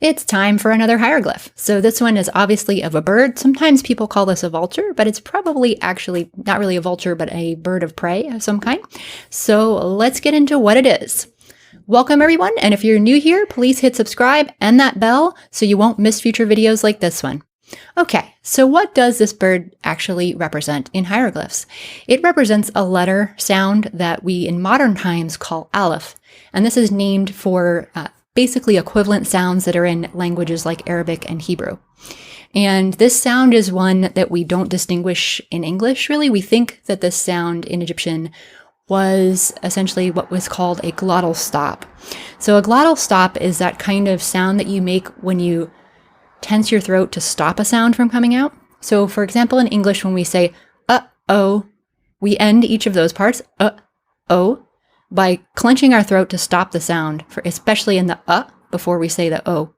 It's time for another hieroglyph. So this one is obviously of a bird. Sometimes people call this a vulture, but it's probably actually not really a vulture, but a bird of prey of some kind. So let's get into what it is. Welcome everyone, and if you're new here, please hit subscribe and that bell so you won't miss future videos like this one. Okay, so what does this bird actually represent in hieroglyphs? It represents a letter sound that we in modern times call aleph, and this is named for basically equivalent sounds that are in languages like Arabic and Hebrew. And this sound is one that we don't distinguish in English, really. We think that this sound in Egyptian was essentially what was called a glottal stop. So a glottal stop is that kind of sound that you make when you tense your throat to stop a sound from coming out. So for example, in English, when we say uh-oh, we end each of those parts, uh-oh, by clenching our throat to stop the sound, especially in the before we say the o.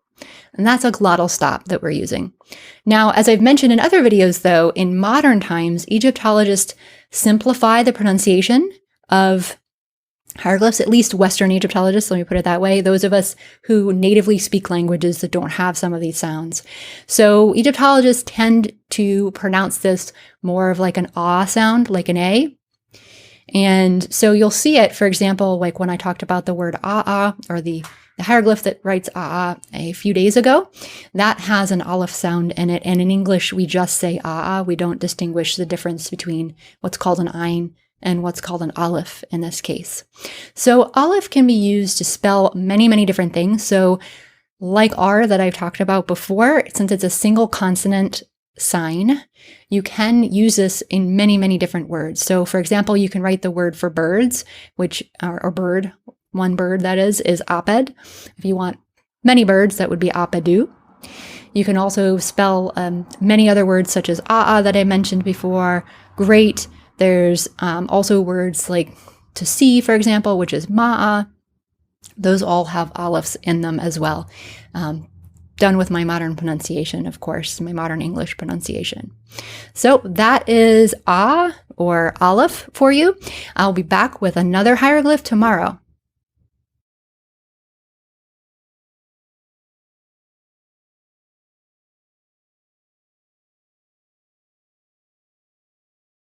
And that's a glottal stop that we're using. Now, as I've mentioned in other videos, though, in modern times, Egyptologists simplify the pronunciation of hieroglyphs, at least Western Egyptologists, let me put it that way, those of us who natively speak languages that don't have some of these sounds. So Egyptologists tend to pronounce this more of like an ah sound, like an A. And so you'll see it, for example, like when I talked about the word or the hieroglyph that writes a few days ago, that has an aleph sound in it. And in English, we just say we don't distinguish the difference between what's called an ayn and what's called an aleph in this case. So aleph can be used to spell many, many different things. So like R that I've talked about before, since it's a single consonant sign, you can use this in many, many different words. So for example, you can write the word for birds, which or bird, one bird that is aped. If you want many birds, that would be apedu. You can also spell many other words such as that I mentioned before, great. There's also words like to see, for example, which is ma'a. Those all have alephs in them as well. Done with my modern pronunciation, of course, my modern English pronunciation. So that is or aleph for you. I'll be back with another hieroglyph tomorrow.